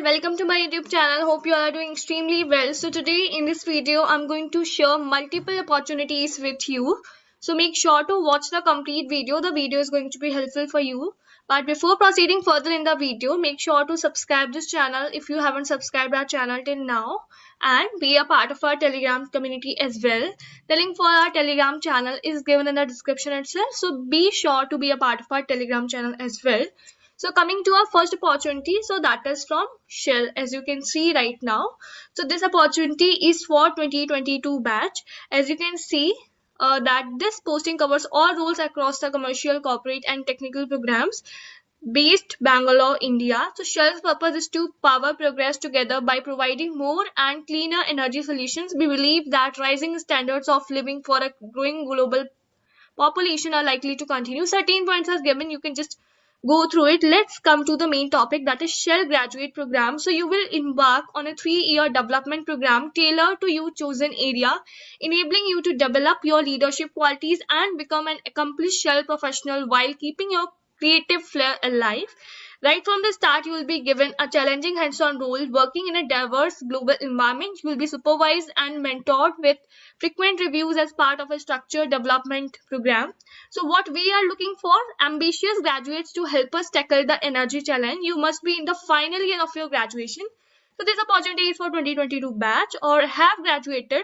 welcome to my YouTube channel. Hope you all are doing extremely well. So today in this video I'm going to share multiple opportunities with you. So make sure to watch the complete video. The video is going to be helpful for you. But before proceeding further in the video, make sure to subscribe this channel if you haven't subscribed our channel till now, and be a part of our Telegram community as well. The link for our Telegram channel is given in the description itself. So be sure to be a part of our Telegram channel as well. So coming to our first opportunity, so that is from Shell, as you can see right now. So this opportunity is for 2022 batch. As you can see that this posting covers all roles across the commercial, corporate and technical programs based Bangalore, India. So Shell's purpose is to power progress together by providing more and cleaner energy solutions. We believe that rising standards of living for a growing global population are likely to continue. 13 points as given, you can just go through it. Let's come to the main topic, that is Shell graduate program. So you will embark on a 3-year development program tailored to your chosen area, enabling you to develop your leadership qualities and become an accomplished Shell professional while keeping your creative flair alive. Right from the start, you will be given a challenging hands-on role working in a diverse global environment. You will be supervised and mentored with frequent reviews as part of a structured development program. So what we are looking for, ambitious graduates to help us tackle the energy challenge. You must be in the final year of your graduation. So this opportunity is for 2022 batch or have graduated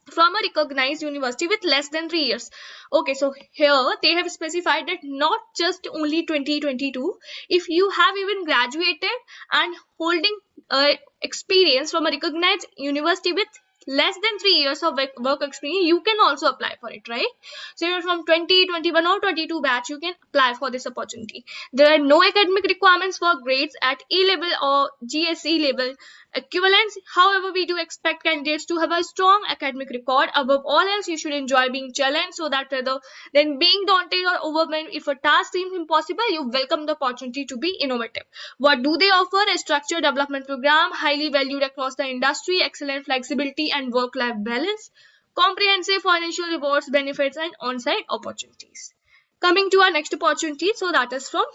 from a recognized university with less than 3 years. Okay, so here they have specified that not just only 2022. If you have even graduated and holding experience from a recognized university with less than 3 years of work experience, you can also apply for it, right? So you're from 2021 or 22 batch, you can apply for this opportunity. There are no academic requirements for grades at A level or GSE level equivalents. However, we do expect candidates to have a strong academic record. Above all else, you should enjoy being challenged, so that rather than being daunted or overwhelmed if a task seems impossible, you welcome the opportunity to be innovative. What do they offer? A structured development program, highly valued across the industry, excellent flexibility and work-life balance, comprehensive financial rewards, benefits and on-site opportunities. Coming to our next opportunity, so that is from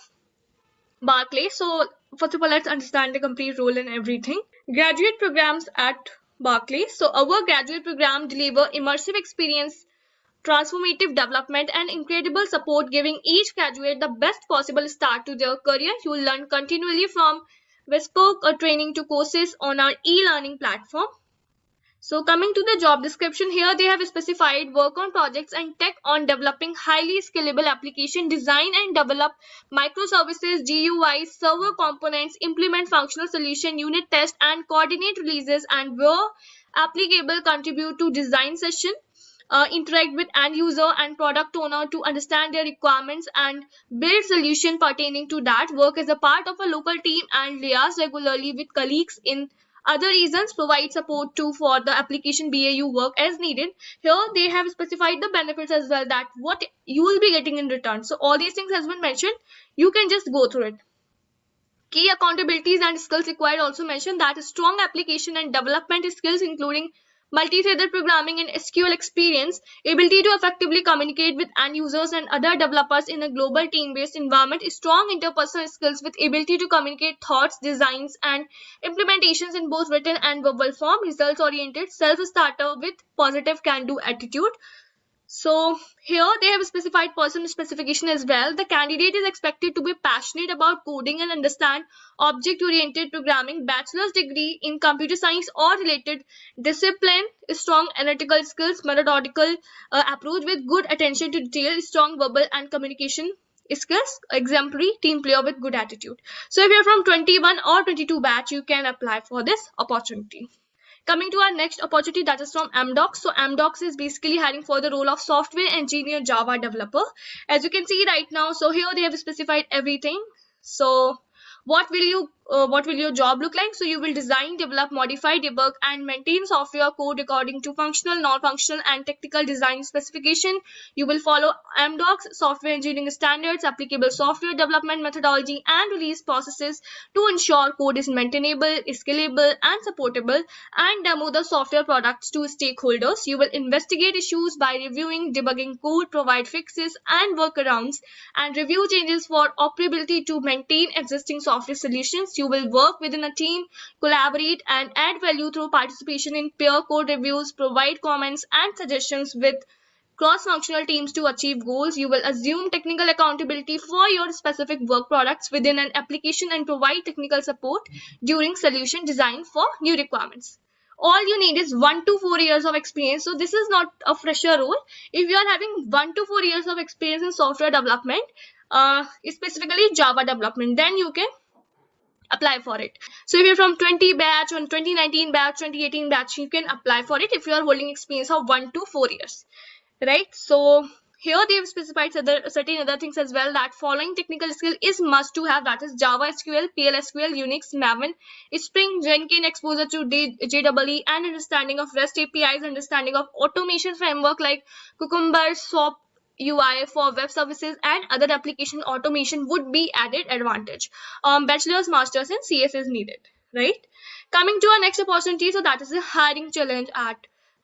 Barclays. So first of all, let's understand the complete role and everything. Graduate programs at Barclays. So our graduate program deliver immersive experience, transformative development and incredible support, giving each graduate the best possible start to their career. You will learn continually from bespoke training to courses on our e-learning platform. So coming to the job description, here they have specified work on projects and tech on developing highly scalable application, design and develop microservices, GUIs, server components, implement functional solution, unit test and coordinate releases, and where applicable contribute to design session, interact with end user and product owner to understand their requirements and build solution pertaining to that, work as a part of a local team and liaise regularly with colleagues in other regions, provide support too for the application BAU work as needed. Here they have specified the benefits as well, that what you will be getting in return. So all these things has been mentioned. You can just go through it. Key accountabilities and skills required also mentioned, that strong application and development skills including multi-threaded programming and SQL experience, ability to effectively communicate with end users and other developers in a global team-based environment, strong interpersonal skills with ability to communicate thoughts, designs and implementations in both written and verbal form, results-oriented, self-starter with positive can-do attitude. So here they have specified person specification as well. The candidate is expected to be passionate about coding and understand object-oriented programming, bachelor's degree in computer science or related discipline, strong analytical skills, methodological approach with good attention to detail, strong verbal and communication skills, exemplary team player with good attitude. So if you're from 21 or 22 batch, you can apply for this opportunity. Coming to our next opportunity, that is from Amdocs. So Amdocs is basically hiring for the role of software engineer Java developer. As you can see right now, so here they have specified everything. So what will your job look like? So you will design, develop, modify, debug and maintain software code according to functional, non-functional and technical design specification. You will follow Amdocs software engineering standards, applicable software development methodology and release processes to ensure code is maintainable, scalable and supportable, and demo the software products to stakeholders. You will investigate issues by reviewing, debugging code, provide fixes and workarounds, and review changes for operability to maintain existing software solutions. experience. You will work within a team, collaborate, and add value through participation in peer code reviews, provide comments and suggestions with cross-functional teams to achieve goals. You will assume technical accountability for your specific work products within an application and provide technical support during solution design for new requirements. All you need is 1 to 4 years of experience. So this is not a fresher role. If you are having 1 to 4 years of experience in software development, specifically Java development, then you can apply for it. So if you're from 20 batch or 2019 batch, 2018 batch, you can apply for it if you are holding experience of 1 to 4 years, right? So here they've specified certain other things as well, that following technical skill is must to have, that is Java SQL, PLSQL, Unix, Maven, Spring, Jenkins, exposure to JEE, and understanding of REST APIs, understanding of automation framework like Cucumber, SOAP UI for web services and other application automation would be added advantage. Bachelor's, master's in CS is needed, right? Coming to our next opportunity, so that is a hiring challenge at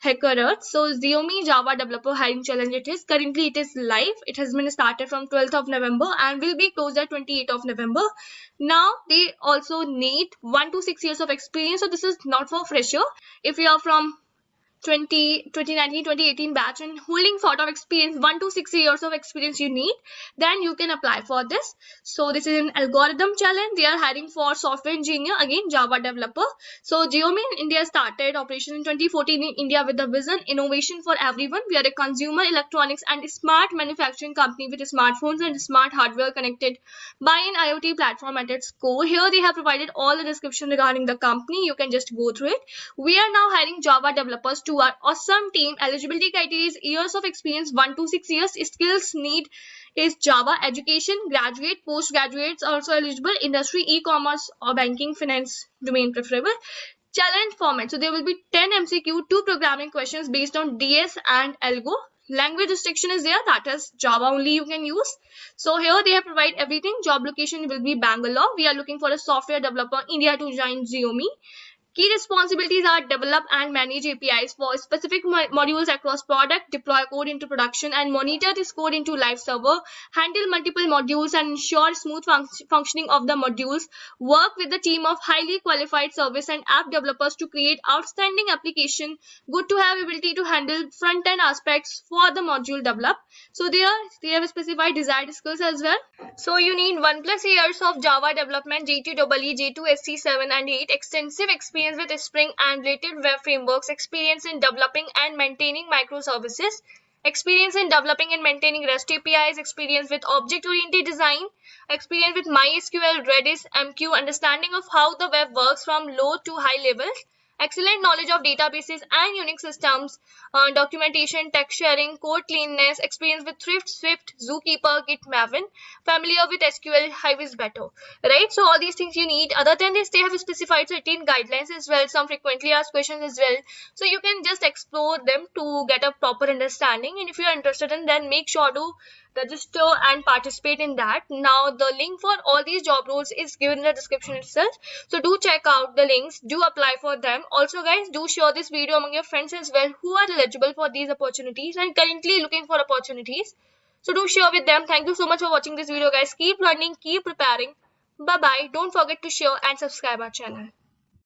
HackerEarth. So Xiaomi Java Developer Hiring Challenge, currently it is live. It has been started from 12th of November and will be closed at 28th of November. Now they also need 1 to 6 years of experience. So this is not for fresher. If you are from 2019 2018 batch and holding sort of experience, 1 to 6 years of experience you need, then you can apply for this. So this is an algorithm challenge. They are hiring for software engineer, again Java developer. So Xiaomi in India started operation in 2014 in India with the vision innovation for everyone. We are a consumer electronics and smart manufacturing company with smartphones and smart hardware connected by an IoT platform at its core. Here they have provided all the description regarding the company. You can just go through it. We are now hiring Java developers to our awesome team. Eligibility criteria is years of experience, 1 to 6 years. Skills need is Java, education, graduate, postgraduates also eligible, industry, e-commerce or banking, finance domain preferable. Challenge format, so there will be 10 MCQ, 2 programming questions based on DS and Algo. Language restriction is there, that is Java only you can use. So here they have provided everything. Job location will be Bangalore. We are looking for a software developer India to join Xiaomi. Key responsibilities are develop and manage APIs for specific modules across product, deploy code into production and monitor this code into live server, handle multiple modules and ensure smooth functioning of the modules, work with the team of highly qualified service and app developers to create outstanding application. Good to have ability to handle front-end aspects for the module develop. So they have specified desired skills as well. So you need 1+ years of Java development, J2EE, J2 SC7 and 8, extensive experience with Spring and related web frameworks, experience in developing and maintaining microservices, experience in developing and maintaining REST APIs, experience with object-oriented design, experience with MySQL, Redis, MQ, understanding of how the web works from low to high levels, excellent knowledge of databases and Unix systems, documentation, text sharing, code cleanness, experience with Thrift, Swift, Zookeeper, Git, Maven, familiar with SQL, Hive is better, right? So all these things you need. Other than this, they have specified certain guidelines as well, some frequently asked questions as well. So you can just explore them to get a proper understanding. And if you are interested in, then make sure to register and participate in that. Now the link for all these job roles is given in the description itself, so do check out the links, do apply for them. Also guys, do share this video among your friends as well who are eligible for these opportunities and currently looking for opportunities. So do share with them. Thank you so much for watching this video guys. Keep learning, keep preparing. Bye bye. Don't forget to share and subscribe our channel.